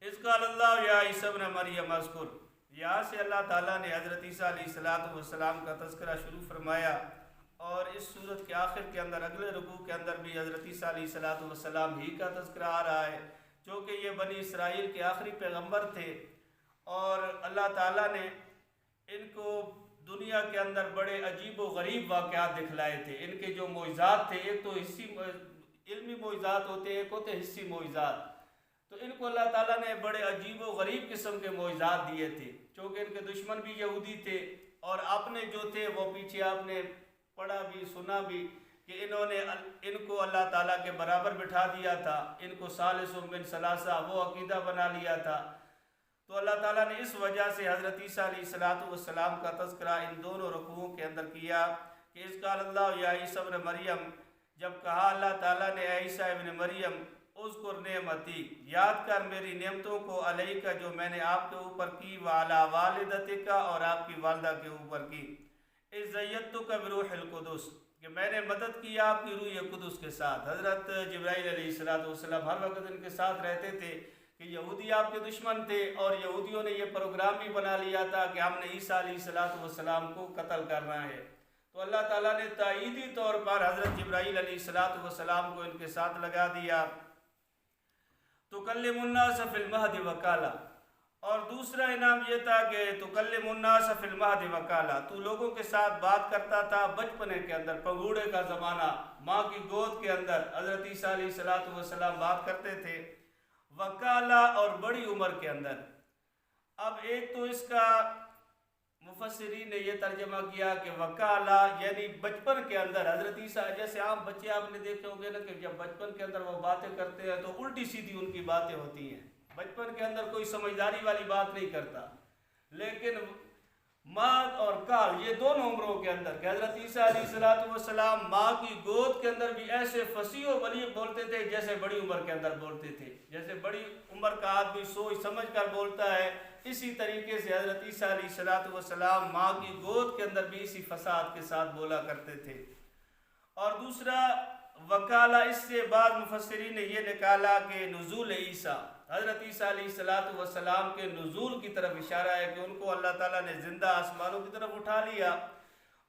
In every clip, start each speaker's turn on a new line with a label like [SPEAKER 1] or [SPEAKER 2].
[SPEAKER 1] اس قال اللہ یا عیسی ابن مریم اذکر، یہاں سے اللہ تعالیٰ نے حضرت عیسیٰ علیہ السلام کا تذکرہ شروع فرمایا، اور اس صورت کے آخر کے اندر اگلے رکوع کے اندر بھی حضرت عیسیٰ علیہ السلام ہی کا تذکرہ آ رہا ہے، جو کہ یہ بنی اسرائیل کے آخری پیغمبر تھے، اور اللہ تعالیٰ نے ان کو دنیا کے اندر بڑے عجیب و غریب واقعات دکھلائے تھے۔ ان کے جو معجزات تھے، ایک تو حصی علمی معجزات ہوتے ہیں، ایک ہوتے حصی معجزات، تو ان کو اللہ تعالیٰ نے بڑے عجیب و غریب قسم کے معجزات دیے تھے، چونکہ ان کے دشمن بھی یہودی تھے، اور اپنے جو تھے وہ پیچھے آپ نے پڑھا بھی سنا بھی کہ انہوں نے ان کو اللہ تعالیٰ کے برابر بٹھا دیا تھا، ان کو ثالث من ثلاثہ وہ عقیدہ بنا لیا تھا۔ تو اللہ تعالیٰ نے اس وجہ سے حضرت عیسیٰ علیہ السلام کا تذکرہ ان دونوں رکوعوں کے اندر کیا کہ اس قال اللہ یا عیسی ابن مریم، جب کہا اللہ تعالیٰ نے اے عیسیٰ ابن مریم اذکر نعمتی، یاد کر میری نعمتوں کو علیکہ جو میں نے آپ کے اوپر کی، وعلی والدتک اور آپ کی والدہ کے اوپر کی، اذ زیدتک بروح القدس کہ میں نے مدد کی آپ کی روح قدس کے ساتھ۔ حضرت جبرائیل علیہ السلام ہر وقت ان کے ساتھ رہتے تھے کہ یہودی آپ کے دشمن تھے، اور یہودیوں نے یہ پروگرام بھی بنا لیا تھا کہ ہم نے عیسیٰ علیہ السلام کو قتل کرنا ہے، تو اللہ تعالیٰ نے تائیدی طور پر حضرت جبرائیل علیہ السلام کو ان کے ساتھ لگا دیا۔ تکلم الناس فی المہد وکالا، اور دوسرا انعام یہ تھا کہ تکلم الناس فی المہد وکالا، تو لوگوں کے ساتھ بات کرتا تھا بچپنے کے اندر، پگوڑے کا زمانہ، ماں کی گود کے اندر حضرت عیسیٰ علیہ السلام بات کرتے تھے، وکالا اور بڑی عمر کے اندر۔ اب ایک تو اس کا مفسرین نے یہ ترجمہ کیا کہ وکالا یعنی بچپن کے اندر حضرت عیسیٰ، جیسے عام بچے آپ نے دیکھے ہوں گے نا کہ جب بچپن کے اندر وہ باتیں کرتے ہیں تو الٹی سیدھی ان کی باتیں ہوتی ہیں، بچپن کے اندر کوئی سمجھداری والی بات نہیں کرتا، لیکن ماں اور کال یہ دونوں عمروں کے اندر کہ حضرت عیسیٰ علیہ السلام ماں کی گود کے اندر بھی ایسے فصیح و بلیغ بولتے تھے جیسے بڑی عمر کے اندر بولتے تھے، جیسے بڑی عمر کا آدمی سوچ سمجھ کر بولتا ہے، اسی طریقے سے حضرت عیسیٰ علیہ السلام ماں کی گود کے اندر بھی اسی فصاحت کے ساتھ بولا کرتے تھے۔ اور دوسرا وکالہ، اس سے بعد مفسرین نے یہ نکالا کہ نزول عیسیٰ، حضرت عیسیٰ علیہ السلام کے نزول کی طرف اشارہ ہے کہ ان کو اللہ تعالیٰ نے زندہ آسمانوں کی طرف اٹھا لیا،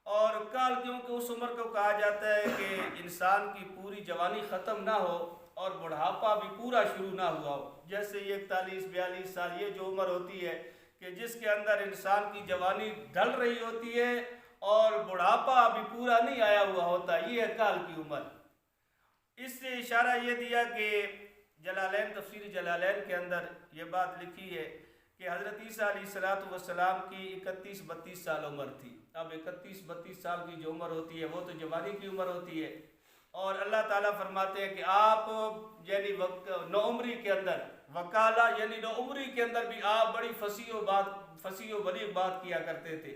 [SPEAKER 1] اور کال کیونکہ اس عمر کو کہا جاتا ہے کہ انسان کی پوری جوانی ختم نہ ہو اور بڑھاپا بھی پورا شروع نہ ہوا ہو، جیسے یہ 41-42 سال یہ جو عمر ہوتی ہے کہ جس کے اندر انسان کی جوانی ڈھل رہی ہوتی ہے اور بڑھاپا ابھی پورا نہیں آیا ہوا ہوتا، یہ ہے کال کی عمر۔ اس سے اشارہ یہ دیا کہ جلالین، تفسیر جلالین کے اندر یہ بات لکھی ہے کہ حضرت عیسیٰ علیہ السلام کی 31-32 سال عمر تھی۔ اب 31-32 سال کی جو عمر ہوتی ہے وہ تو جوانی کی عمر ہوتی ہے، اور اللہ تعالیٰ فرماتے ہیں کہ آپ یعنی نوعمری کے اندر، وکالہ یعنی نوعمری کے اندر بھی آپ بڑی فصیح و بلیغ بات کیا کرتے تھے۔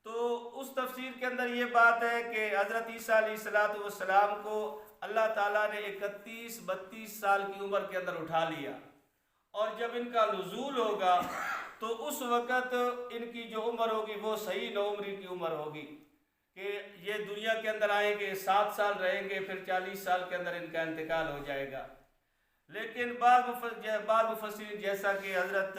[SPEAKER 1] تو اس تفسیر کے اندر یہ بات ہے کہ حضرت عیسیٰ علیہ السلام کو اللہ تعالیٰ نے 31-32 سال کی عمر کے اندر اٹھا لیا، اور جب ان کا نزول ہوگا تو اس وقت ان کی جو عمر ہوگی وہ صحیح نوعمری کی عمر ہوگی، کہ یہ دنیا کے اندر آئیں گے، 7 سال رہیں گے، پھر 40 سال کے اندر ان کا انتقال ہو جائے گا۔ لیکن بعض مفسرین جیسا کہ حضرت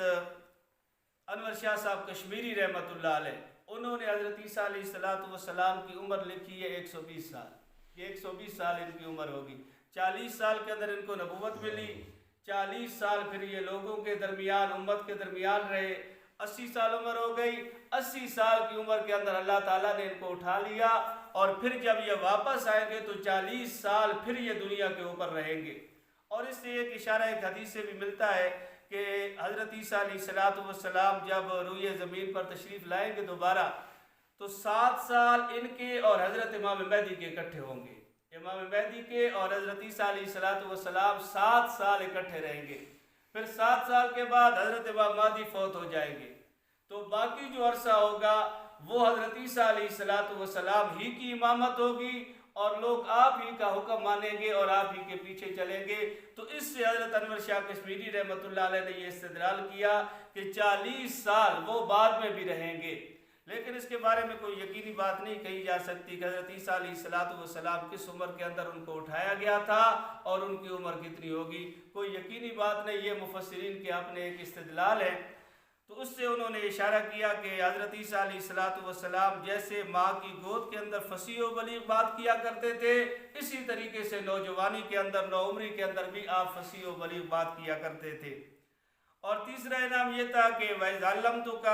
[SPEAKER 1] انور شاہ صاحب کشمیری رحمۃ اللہ علیہ، انہوں نے حضرت عیسیٰ علیہ السلام کی عمر لکھی ہے 120 سال، کہ 120 سال ان کی عمر ہوگی، 40 سال کے اندر ان کو نبوت ملی، 40 سال پھر یہ لوگوں کے درمیان، امت کے درمیان رہے، 80 سال عمر ہو گئی، 80 سال کی عمر کے اندر اللہ تعالیٰ نے ان کو اٹھا لیا، اور پھر جب یہ واپس آئیں گے تو 40 سال پھر یہ دنیا کے اوپر رہیں گے۔ اور اس سے ایک اشارہ ایک حدیث سے بھی ملتا ہے کہ حضرت عیسیٰ علیہ السلام جب روئے زمین پر تشریف لائیں گے دوبارہ تو 7 سال ان کے اور حضرت امام مہدی کے اکٹھے ہوں گے، امام مہدی کے اور حضرت عیسیٰ علیہ السلام 7 سال اکٹھے رہیں گے، پھر 7 سال کے بعد حضرت امام مہدی فوت ہو جائیں گے، تو باقی جو عرصہ ہوگا وہ حضرت عیسیٰ علیہ السلام ہی کی امامت ہوگی، اور لوگ آپ ہی کا حکم مانیں گے اور آپ ہی کے پیچھے چلیں گے۔ تو اس سے حضرت انور شاہ کشمیری رحمۃ اللہ علیہ نے یہ استدلال کیا کہ 40 سال وہ بعد میں بھی رہیں گے، لیکن اس کے بارے میں کوئی یقینی بات نہیں کہی جا سکتی کہ حضرت عیسیٰ علیہ السلام کس عمر کے اندر ان کو اٹھایا گیا تھا اور ان کی عمر کتنی ہوگی، کوئی یقینی بات نہیں، یہ مفسرین کے اپنے ایک استدلال ہے۔ تو اس سے انہوں نے اشارہ کیا کہ حضرت عیسیٰ علیہ السلام جیسے ماں کی گود کے اندر فصیح و بلیغ بات کیا کرتے تھے، اسی طریقے سے نوجوانی کے اندر، نوعمری کے اندر بھی آپ فصیح و بلیغ بات کیا کرتے تھے۔ اور تیسرا انعام یہ تھا کہ وَإِذْ عَلَّمْتُكَ،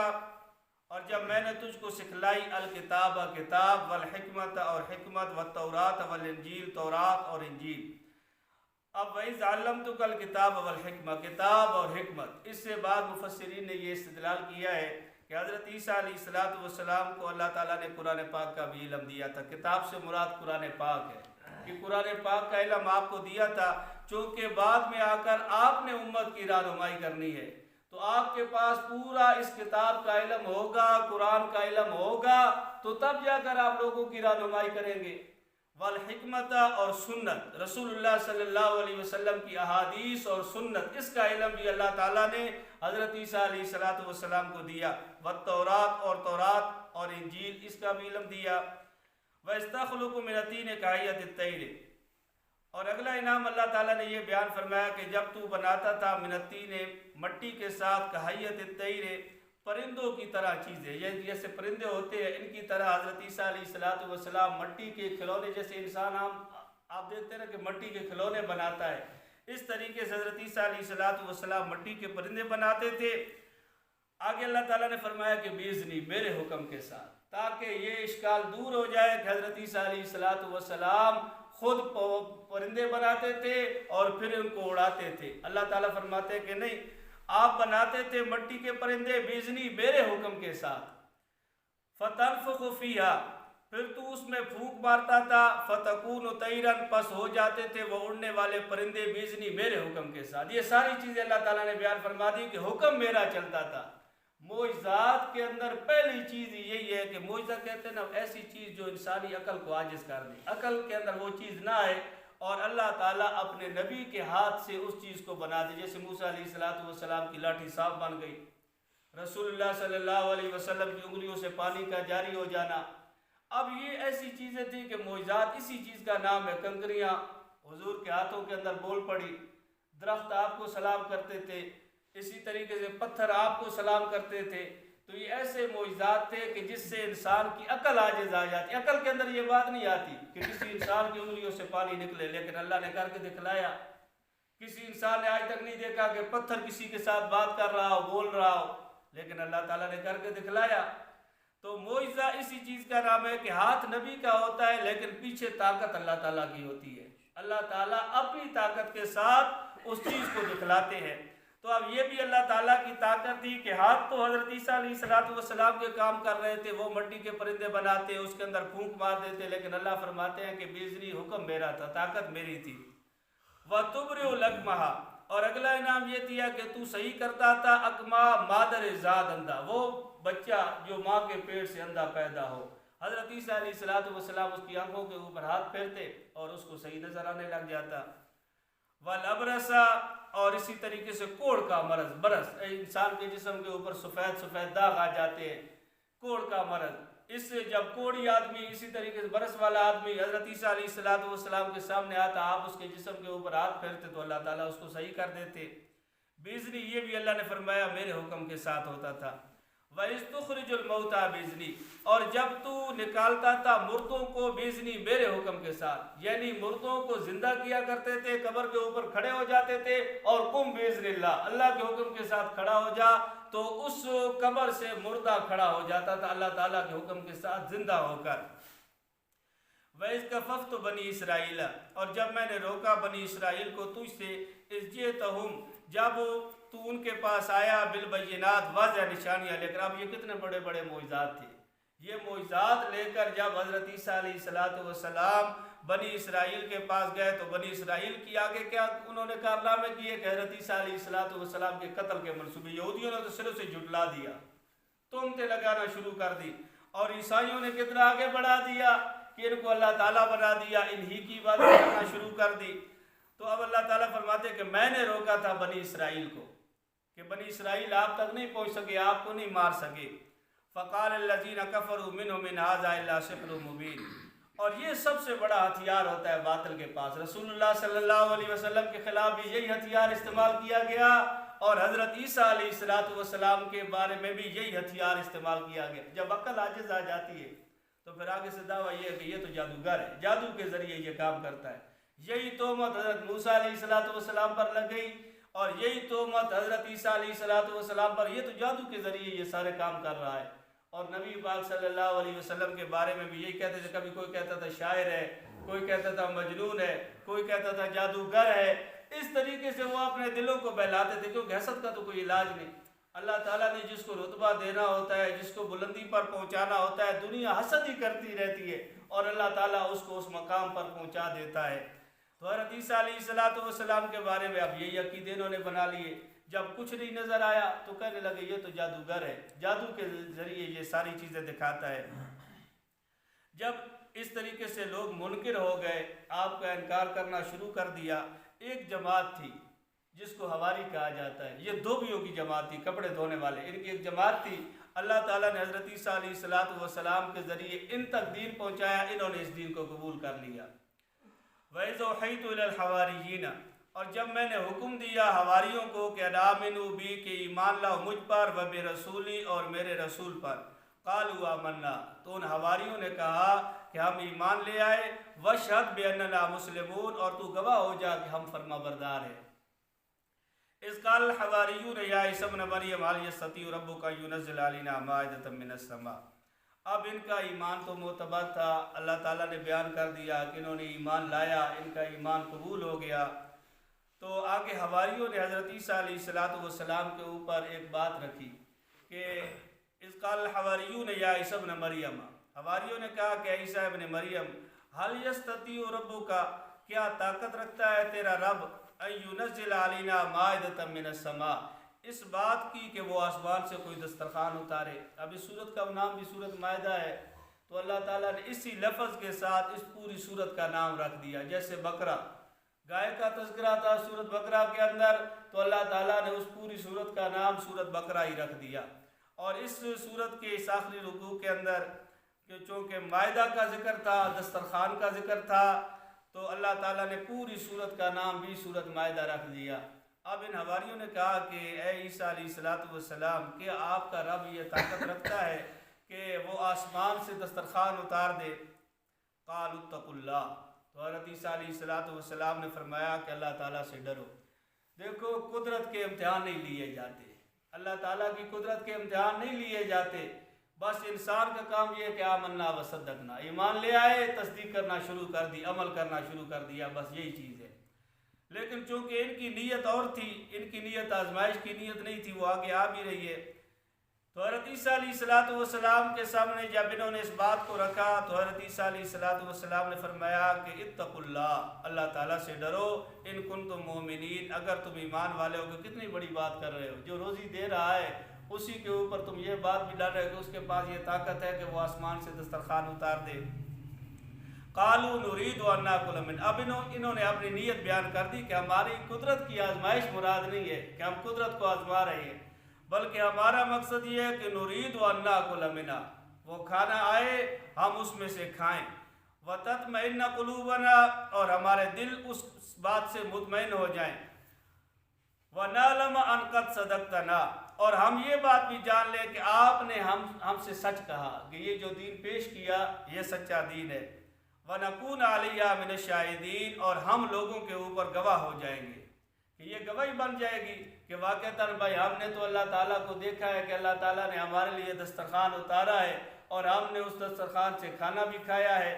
[SPEAKER 1] اور جب میں نے تجھ کو سکھلائی الکتاب کتاب، والحکمت اور حکمت، والتورات والانجیل تورات اور انجیل۔ اب وَإِذْ عَلَّمْتُكَ الْكِتَابَ وَالْحِكْمَةَ، کتاب اور حکمت، اس سے بعد مفسرین نے یہ استدلال کیا ہے کہ حضرت عیسیٰ علیہ السلام کو اللہ تعالیٰ نے قرآن پاک کا بھی علم دیا تھا۔ کتاب سے مراد قرآن پاک ہے کہ قرآن پاک کا علم آپ کو دیا تھا، چونکہ بعد میں آ کر آپ نے امت کی رہنمائی کرنی ہے، تو آپ کے پاس پورا اس کتاب کا علم ہوگا، قرآن کا علم ہوگا، تو تب جا کر آپ لوگوں کی رہنمائی کریں گے۔ والحکمت، اور سنت، رسول اللہ صلی اللہ علیہ وسلم کی احادیث اور سنت، اس کا علم بھی اللہ تعالیٰ نے حضرت عیسیٰ علیہ السلام کو دیا۔ والتورات، اور تورات اور انجیل، اس کا بھی علم دیا۔ وَإِسْتَخْلُقُ مِنَ الطِّينِ كَهَيْئَةِ الطَّيْرِ، اور اگلا انعام اللہ تعالیٰ نے یہ بیان فرمایا کہ جب تو بناتا تھا من الطین، مٹی کے ساتھ، کہیت الطیر، پرندوں کی طرح چیزیں، یہ جیسے پرندے ہوتے ہیں ان کی طرح حضرت عیسیٰ علیہ السلام مٹی کے کھلونے، جیسے انسان آپ دیکھتے ہیں نا کہ مٹی کے کھلونے بناتا ہے، اس طریقے سے حضرت عیسیٰ علیہ السلام مٹی کے پرندے بناتے تھے۔ آگے اللہ تعالیٰ نے فرمایا کہ بیزنی، میرے حکم کے ساتھ، تاکہ یہ اشکال دور ہو جائے کہ حضرت عیسیٰ علیہ السلام خود پرندے بناتے تھے اور پھر ان کو اڑاتے تھے۔ اللہ تعالیٰ فرماتے ہیں کہ نہیں، آپ بناتے تھے مٹی کے پرندے بیزنی، میرے حکم کے ساتھ۔ فَتَنْفُخُ فِيهَا، پھر تو اس میں پھونک مارتا تھا، فَتَكُونُ طَيْرًا، پس ہو جاتے تھے وہ اڑنے والے پرندے، بیزنی، میرے حکم کے ساتھ۔ یہ ساری چیزیں اللہ تعالیٰ نے بیان فرما دی کہ حکم میرا چلتا تھا۔ معجزات کے اندر پہلی چیز یہی ہے کہ معجزہ کہتے ہیں نا ایسی چیز جو انسانی عقل کو عاجز کر دے، عقل کے اندر وہ چیز نہ آئے اور اللہ تعالیٰ اپنے نبی کے ہاتھ سے اس چیز کو بنا دے، جیسے موسیٰ علیہ السلام کی لاٹھی صاف بن گئی، رسول اللہ صلی اللہ علیہ وسلم کی انگلیوں سے پانی کا جاری ہو جانا۔ اب یہ ایسی چیزیں تھیں کہ معجزات اسی چیز کا نام ہے۔ کنکریاں حضور کے ہاتھوں کے اندر بول پڑی، درخت آپ کو سلام کرتے تھے، اسی طریقے سے پتھر آپ کو سلام کرتے تھے۔ تو یہ ایسے معجزات تھے کہ جس سے انسان کی عقل عاجز آ جاتی، عقل کے اندر یہ بات نہیں آتی کہ کسی انسان کی انگلیوں سے پانی نکلے، لیکن اللہ نے کر کے دکھلایا۔ کسی انسان نے آج تک نہیں دیکھا کہ پتھر کسی کے ساتھ بات کر رہا ہو، بول رہا ہو، لیکن اللہ تعالیٰ نے کر کے دکھلایا۔ تو معجزہ اسی چیز کا نام ہے کہ ہاتھ نبی کا ہوتا ہے لیکن پیچھے طاقت اللہ تعالیٰ کی ہوتی ہے۔ اللہ تعالیٰ اپنی طاقت کے ساتھ اس چیز کو دکھلاتے ہیں۔ تو اب یہ بھی اللہ تعالیٰ کی طاقت تھی کہ ہاتھ تو حضرت عیسیٰ علیہ السلام کے کام کر رہے تھے، وہ مٹی کے پرندے بناتے، اس کے اندر پھونک مار دیتے، لیکن اللہ فرماتے ہیں کہ بیزنی، حکم میرا تھا، طاقت میری تھی۔ وَتُبْرِئُ الْأَكْمَحَ، اور اگلا انعام یہ دیا کہ تو صحیح کرتا تھا اکما مادر زاد اندھا، وہ بچہ جو ماں کے پیٹ سے اندھا پیدا ہو۔ حضرت عیسیٰ علیہ السلام اس کی آنکھوں کے اوپر ہاتھ پھیرتے اور اس کو صحیح نظر آنے لگ جاتا۔ والابرس، اور اسی طریقے سے کوڑ کا مرض، برس، انسان کے جسم کے اوپر سفید سفید داغ آ جاتے ہیں، کوڑ کا مرض، اس سے جب کوڑی آدمی، اسی طریقے سے برس والا آدمی حضرت عیسیٰ علیہ السلام کے سامنے آتا، آپ اس کے جسم کے اوپر ہاتھ پھیرتے تو اللہ تعالیٰ اس کو صحیح کر دیتے۔ بیزنی، یہ بھی اللہ نے فرمایا میرے حکم کے ساتھ ہوتا تھا۔ وَإِذْ تُخْرِجُ الْمَوْتَىٰ بِإِذْنِي، اور جب تو نکالتا تھا مردوں کو بیزنی، میرے حکم کے ساتھ، یعنی مردوں کو زندہ کیا کرتے تھے، قبر کے اوپر کھڑے ہو جاتے تھے اور قم بِإِذْنِ اللَّهِ، اللہ کے حکم کے ساتھ کھڑا ہو جا، تو اس قبر سے مردہ کھڑا ہو جاتا تھا اللہ تعالیٰ کے حکم کے ساتھ زندہ ہو کر۔ وَإِذْ كَفَفْتُ بَنِي إِسْرَائِيلَ، اور جب میں نے روکا بنی اسرائیل کو تجھ سے، إِذْ جِئْتَهُمْ، جب تو ان کے پاس آیا، بالبینات، واضح نشانیاں لے کر۔ اب یہ کتنے بڑے بڑے معجزات تھے، یہ معجزات لے کر جب حضرت عیسیٰ علیہ السلام بنی اسرائیل کے پاس گئے تو بنی اسرائیل کی آگے کیا انہوں نے کارنامے کیے کہ حضرت عیسیٰ علیہ السلام کے قتل کے منصوبے، یہودیوں نے تو سروں سے جھٹلا دیا، تہمتیں لگانا شروع کر دی، اور عیسائیوں نے کتنا آگے بڑھا دیا کہ ان کو اللہ تعالیٰ بنا دیا، انہی کی باتیں کرنا شروع کر دی۔ تو اب اللہ تعالیٰ فرماتے کہ میں نے روکا تھا بنی اسرائیل کو کہ بنی اسرائیل آپ تک نہیں پہنچ سکے، آپ کو نہیں مار سکے۔ فقال الذین کفروا منهم ان ھذا الا سحر مبین۔ اور یہ سب سے بڑا ہتھیار ہوتا ہے باطل کے پاس۔ رسول اللہ صلی اللہ علیہ وسلم کے خلاف بھی یہی ہتھیار استعمال کیا گیا، اور حضرت عیسیٰ علیہ السلام کے بارے میں بھی یہی ہتھیار استعمال کیا گیا۔ جب عقل عاجز آ جاتی ہے تو پھر آگے سے دعویٰ یہ ہے کہ یہ تو جادوگر ہے، جادو کے ذریعے یہ کام کرتا ہے۔ یہی تہمت حضرت موسیٰ علیہ السلام پر لگ گئی، اور یہی تہمت حضرت عیسیٰ علیہ السلام پر، یہ تو جادو کے ذریعے یہ سارے کام کر رہا ہے۔ اور نبی پاک صلی اللہ علیہ وسلم کے بارے میں بھی یہی کہتے تھے، کبھی کوئی کہتا تھا شاعر ہے، کوئی کہتا تھا مجنون ہے، کوئی کہتا تھا جادوگر ہے۔ اس طریقے سے وہ اپنے دلوں کو بہلاتے تھے، کیونکہ حسد کا تو کوئی علاج نہیں۔ اللہ تعالیٰ نے جس کو رتبہ دینا ہوتا ہے، جس کو بلندی پر پہنچانا ہوتا ہے، دنیا حسد ہی کرتی رہتی ہے، اور اللہ تعالیٰ اس کو اس مقام پر پہنچا دیتا ہے۔ تو حضرت عیسیٰ علیہ السلام کے بارے میں اب یہی عقیدے انہوں نے بنا لیے۔ جب کچھ نہیں نظر آیا تو کہنے لگے یہ تو جادوگر ہے، جادو کے ذریعے یہ ساری چیزیں دکھاتا ہے۔ جب اس طریقے سے لوگ منکر ہو گئے، آپ کا انکار کرنا شروع کر دیا، ایک جماعت تھی جس کو حواری کہا جاتا ہے، یہ دھوبیوں کی جماعت تھی، کپڑے دھونے والے، ان کی ایک جماعت تھی۔ اللہ تعالیٰ نے حضرت عیسیٰ علیہ السلام کے ذریعے ان تک دین پہنچایا، انہوں نے اس دین کو قبول کر لیا۔ وَإِذْ أُوحِيتُ إِلَى الْحَوَارِيِّينَ، اور جب میں نے حکم دیا حواریوں کو کہ آمنوا بی، کہ ایمان لاؤ مجھ پر، وبرسولی، اور میرے رسول پر، قالوا آمنا، تو ان حواریوں نے کہا کہ ہم ایمان لے آئے، واشہد بأننا مسلمون، اور تو گواہ ہو جا کہ ہم فرما بردار ہیں۔ اذ قال الحواریون یا عیسی ابن مریم هل یستطیع ربک ان ینزل علینا مائدۃ من السماء۔ اب ان کا ایمان تو معتبر تھا، اللہ تعالیٰ نے بیان کر دیا کہ انہوں نے ایمان لایا، ان کا ایمان قبول ہو گیا۔ تو آگے حواریوں نے حضرت عیسیٰ علیہ السلام کے اوپر ایک بات رکھی کہ اذ قال الحواریون یا عیسی ابن مریم، حواریوں نے کہا کہ عیسیٰ ابن مریم، هل یستطیع ربک، کیا طاقت رکھتا ہے تیرا رب، ان ینزل علینا مائدۃ من السماء، اس بات کی کہ وہ آسمان سے کوئی دسترخوان اتارے۔ اب اس سورت کا نام بھی سورت مائدہ ہے، تو اللہ تعالیٰ نے اسی لفظ کے ساتھ اس پوری سورت کا نام رکھ دیا۔ جیسے بقرہ، گائے کا تذکرہ تھا سورت بقرہ کے اندر، تو اللہ تعالیٰ نے اس پوری سورت کا نام سورت بقرہ ہی رکھ دیا۔ اور اس سورت کے اس آخری رکوع کے اندر کہ چونکہ مائدہ کا ذکر تھا، دسترخوان کا ذکر تھا، تو اللہ تعالیٰ نے پوری سورت کا نام بھی سورت مائدہ رکھ دیا۔ اب ان حواریوں نے کہا کہ اے عیسیٰ علیہ السلام، کیا آپ کا رب یہ طاقت رکھتا ہے کہ وہ آسمان سے دسترخوان اتار دے؟ قالوا اتقوا اللہ، تو حضرت عیسیٰ علیہ السلام نے فرمایا کہ اللہ تعالیٰ سے ڈرو۔ دیکھو، قدرت کے امتحان نہیں لیے جاتے، اللہ تعالیٰ کی قدرت کے امتحان نہیں لیے جاتے، بس انسان کا کام یہ ہے کہ آمنا وصدقنا، ایمان لے آئے، تصدیق کرنا شروع کر دی، عمل کرنا شروع کر دیا، بس یہی چیز ہے۔ لیکن چونکہ ان کی نیت اور تھی، ان کی نیت آزمائش کی نیت نہیں تھی، وہ آگے آ بھی رہی ہے۔ تو حضرت عیسیٰ علیہ السلام کے سامنے جب انہوں نے اس بات کو رکھا، تو حضرت عیسیٰ علیہ السلام نے فرمایا کہ اتقوا اللہ، اللہ تعالیٰ سے ڈرو، ان کنتم مومنین، اگر تم ایمان والے ہو۔ کہ کتنی بڑی بات کر رہے ہو، جو روزی دے رہا ہے اسی کے اوپر تم یہ بات بھی ڈال رہے ہو کہ اس کے پاس یہ طاقت ہے کہ وہ آسمان سے دسترخوان اتار دے۔ قالوا نريد ان ناكل من، اب انہوں نے اپنی نیت بیان کر دی کہ ہماری قدرت کی آزمائش مراد نہیں ہے کہ ہم قدرت کو آزما رہے ہیں، بلکہ ہمارا مقصد یہ ہے کہ نريد ان ناكل منها، وہ کھانا آئے ہم اس میں سے کھائیں، وتطمئن قلوبنا، اور ہمارے دل اس بات سے مطمئن ہو جائیں، ونعلم ان قد صدقتنا، اور ہم یہ بات بھی جان لیں کہ آپ نے ہم سے سچ کہا کہ یہ جو دین پیش کیا یہ سچا دین ہے، وَنَكُونَ عَلَيْهَا مِنَ الشَّاهِدِينَ، اور ہم لوگوں کے اوپر گواہ ہو جائیں گے، کہ یہ گواہی بن جائے گی کہ واقعتاً بھائی ہم نے تو اللہ تعالیٰ کو دیکھا ہے کہ اللہ تعالیٰ نے ہمارے لیے دسترخوان اتارا ہے، اور ہم نے اس دسترخوان سے کھانا بھی کھایا ہے۔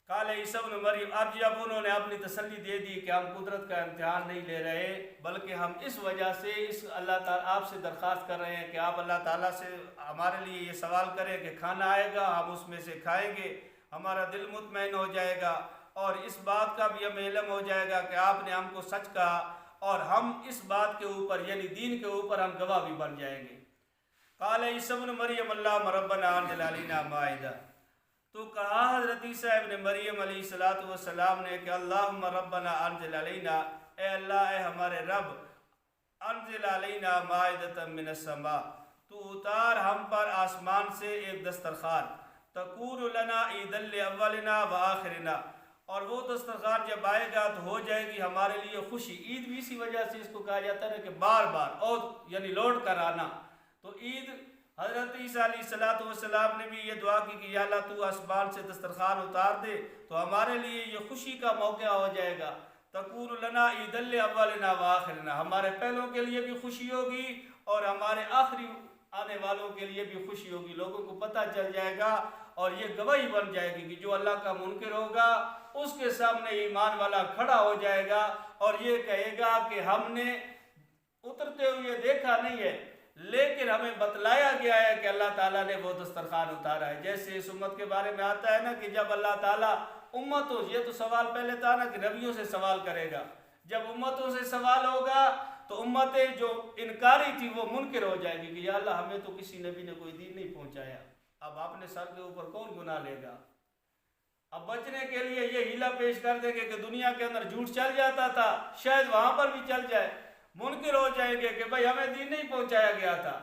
[SPEAKER 1] قال عیسی ابن مریم، اب جب انہوں نے اپنی تسلی دے دی کہ ہم قدرت کا امتحان نہیں لے رہے، بلکہ ہم اس وجہ سے اللہ تعالیٰ آپ سے درخواست کر رہے ہیں کہ آپ اللہ تعالیٰ سے ہمارے لیے یہ سوال کریں کہ کھانا آئے گا ہم اس میں سے کھائیں گے، ہمارا دل مطمئن ہو جائے گا، اور اس بات کا بھی ہمیں علم ہو جائے گا کہ آپ نے ہم کو سچ کہا، اور ہم اس بات کے اوپر یعنی دین کے اوپر ہم گواہ بھی بن جائیں گے۔ قال عیسی ابن مریم اللہم ربنا انزل علینا مائدہ، تو کہا حضرت عیسیٰ ابن مریم علیہ السلام نے کہ اللہم ربنا انزل علینا، اے اللہ، اے ہمارے رب، انزل علینا مائدۃ من السماء، تو اتار ہم پر آسمان سے ایک دسترخوان، تکون لنا عید الاولنا و آخرنا، اور وہ دسترخوان جب آئے گا تو ہو جائے گی ہمارے لیے خوشی۔ عید بھی اسی وجہ سے اس کو کہا جاتا ہے کہ بار بار اور یعنی لوٹ کر آنا۔ تو عید حضرت عیسیٰ علیہ السلام نے بھی یہ دعا کی کہ یا اللہ تو آسمان سے دسترخوان اتار دے تو ہمارے لیے یہ خوشی کا موقع ہو جائے گا۔ تکون لنا عید الاولنا و آخرنا، ہمارے پہلوں کے لیے بھی خوشی ہوگی اور ہمارے آخری آنے والوں کے لیے بھی خوشی ہوگی۔ لوگوں کو پتہ چل جائے گا اور یہ گواہی بن جائے گی کہ جو اللہ کا منکر ہوگا اس کے سامنے ایمان والا کھڑا ہو جائے گا اور یہ کہے گا کہ ہم نے اترتے ہوئے دیکھا نہیں ہے لیکن ہمیں بتلایا گیا ہے کہ اللہ تعالیٰ نے وہ دسترخوان اتارا ہے۔ جیسے اس امت کے بارے میں آتا ہے نا کہ جب اللہ تعالیٰ امتوں، یہ تو سوال پہلے تھا نا کہ نبیوں سے سوال کرے گا، جب امتوں سے سوال ہوگا تو امتیں جو انکاری تھی وہ منکر ہو جائے گی کہ یا اللہ ہمیں تو کسی نبی نے کوئی دین نہیں پہنچایا، اب اپنے سر کے اوپر کون گناہ لے گا۔ اب بچنے کے لیے یہ ہیلا پیش کر دیں گے کہ دنیا کے اندر جھوٹ چل جاتا تھا، شاید وہاں پر بھی چل جائے، منکر ہو جائیں گے کہ بھائی ہمیں دین نہیں پہنچایا گیا تھا۔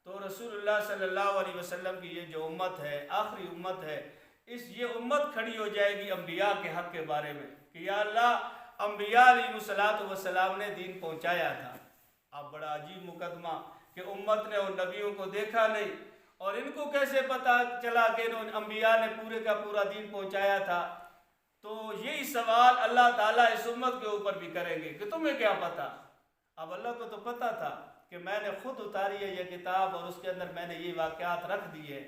[SPEAKER 1] تو رسول اللہ صلی اللہ علیہ وسلم کی یہ جو امت ہے، آخری امت ہے، یہ امت کھڑی ہو جائے گی انبیاء کے حق کے بارے میں کہ یا اللہ انبیاء علیہ السلام نے دین پہنچایا تھا۔ اب بڑا عجیب مقدمہ کہ امت نے ان نبیوں کو دیکھا نہیں اور ان کو کیسے پتا چلا کہ ان انبیاء نے پورے کا پورا دین پہنچایا تھا۔ تو یہی سوال اللہ تعالیٰ اس امت کے اوپر بھی کریں گے کہ تمہیں کیا پتا۔ اب اللہ کو تو پتا تھا کہ میں نے خود اتاری ہے یہ کتاب اور اس کے اندر میں نے یہ واقعات رکھ دیے،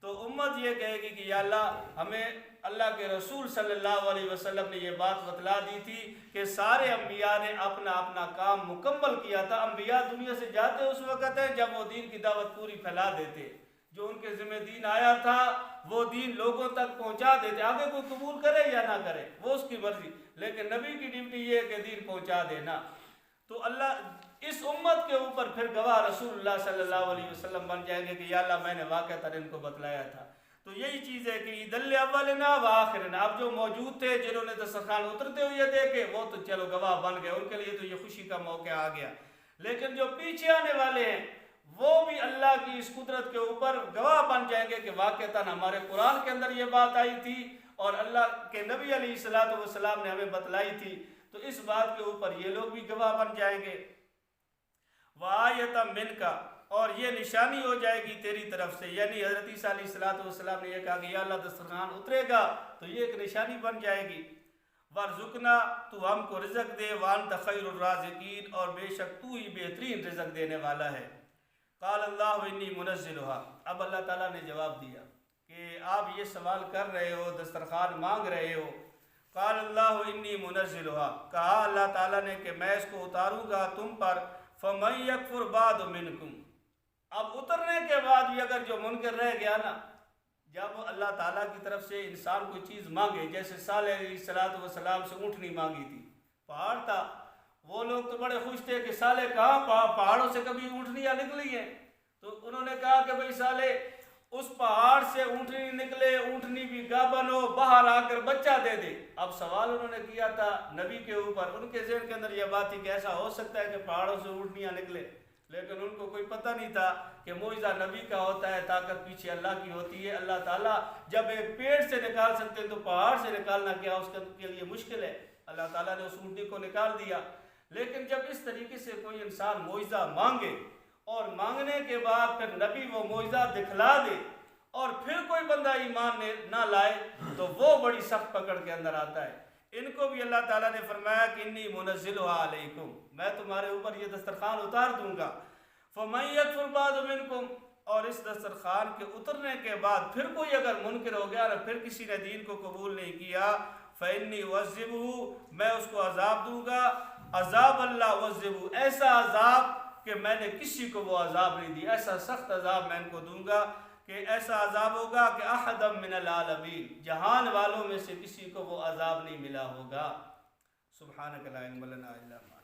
[SPEAKER 1] تو امت یہ کہے گی کہ یا اللہ ہمیں اللہ کے رسول صلی اللہ علیہ وسلم نے یہ بات بتلا دی تھی کہ سارے انبیاء نے اپنا اپنا کام مکمل کیا تھا۔ انبیاء دنیا سے جاتے اس وقت ہیں جب وہ دین کی دعوت پوری پھیلا دیتے، جو ان کے ذمہ دین آیا تھا وہ دین لوگوں تک پہنچا دیتے، آگے کوئی قبول کرے یا نہ کرے وہ اس کی مرضی، لیکن نبی کی ڈیوٹی یہ ہے کہ دین پہنچا دینا۔ تو اللہ اس امت کے اوپر پھر گواہ رسول اللہ صلی اللہ علیہ وسلم بن جائیں گے کہ یا اللہ میں نے واقعتاً ان کو بتلایا تھا۔ تو یہی چیز ہے کہ عید الاولنا و آخرنا، اب جو موجود تھے جنہوں نے دسترخوان اترتے ہوئے دیکھے وہ تو چلو گواہ بن گئے، ان کے لیے تو یہ خوشی کا موقع آ گیا، لیکن جو پیچھے آنے والے ہیں وہ بھی اللہ کی اس قدرت کے اوپر گواہ بن جائیں گے کہ واقعتاً ہمارے قرآن کے اندر یہ بات آئی تھی اور اللہ کے نبی علیہ السلام نے ہمیں بتلائی تھی، تو اس بات کے اوپر یہ لوگ بھی گواہ بن جائیں گے۔ وَآیَةً مِنْکَ، اور یہ نشانی ہو جائے گی تیری طرف سے، یعنی حضرت عیسیٰ علیہ السلام نے یہ کہا کہ یا اللہ دسترخوان اترے گا تو یہ ایک نشانی بن جائے گی۔ وَارْزُقْنَا، تو ہم کو رزق دے، وَأَنْتَ خَيْرُ الرَّازِقِينَ، اور بے شک تو ہی بہترین رزق دینے والا ہے۔ قال اللہ انی منزلها، اب اللہ تعالیٰ نے جواب دیا کہ آپ یہ سوال کر رہے ہو، دسترخوان مانگ رہے ہو۔ قال اللہ انی منزلها، کہا اللہ تعالیٰ نے کہ میں اس کو اتاروں گا تم پر، فَمَن يَكْفُرْ بَعْدُ مِنْكُمْ، اب اترنے کے بعد بھی اگر جو منکر رہ گیا نا، جب اللہ تعالیٰ کی طرف سے انسان کوئی چیز مانگے، جیسے صالح علیہ السلام سے اونٹنی مانگی تھی، پہاڑ تھا، وہ لوگ تو بڑے خوش تھے کہ صالح کہاں پہاڑوں سے کبھی اونٹنیاں نکلی ہیں، تو انہوں نے کہا کہ بھئی صالح اس پہاڑ سے اونٹنی نکلے، اونٹنی بھی گابن ہو، باہر آ کر بچہ دے دے۔ اب سوال انہوں نے کیا تھا نبی کے اوپر، ان کے ذہن کے اندر یہ بات تھی کہ ایسا ہو سکتا ہے کہ پہاڑوں سے اونٹنیاں نکلے، لیکن ان کو کوئی پتہ نہیں تھا کہ معجزہ نبی کا ہوتا ہے، طاقت پیچھے اللہ کی ہوتی ہے۔ اللہ تعالیٰ جب ایک پیڑ سے نکال سکتے ہیں تو پہاڑ سے نکالنا کیا اس کے لیے مشکل ہے؟ اللہ تعالیٰ نے اس اونٹنی کو نکال دیا۔ لیکن جب اس طریقے سے کوئی انسان معجزہ مانگے اور مانگنے کے بعد پھر نبی وہ معجزہ دکھلا دے اور پھر کوئی بندہ ایمان نہ لائے تو وہ بڑی سخت پکڑ کے اندر آتا ہے۔ ان کو بھی اللہ تعالیٰ نے فرمایا کہ انی منزلها علیکم، میں تمہارے اوپر یہ دسترخوان اتار دوں گا۔ فَمَن يَكْفُرْ بَعْدُ مِنْكُمْ، اور اس دسترخوان کے اترنے کے بعد پھر کوئی اگر منکر ہو گیا اور پھر کسی نے دین کو قبول نہیں کیا، فَإِنِّي أُعَذِّبُهُ، میں اس کو عذاب دوں گا، عذاب اللہ أُعَذِّبُهُ، ایسا عذاب کہ میں نے کسی کو وہ عذاب نہیں دی، ایسا سخت عذاب میں ان کو دوں گا کہ ایسا عذاب ہوگا کہ احد من العالمین، جہان والوں میں سے کسی کو وہ عذاب نہیں ملا ہوگا۔ سبحانک لا علم لنا الا ما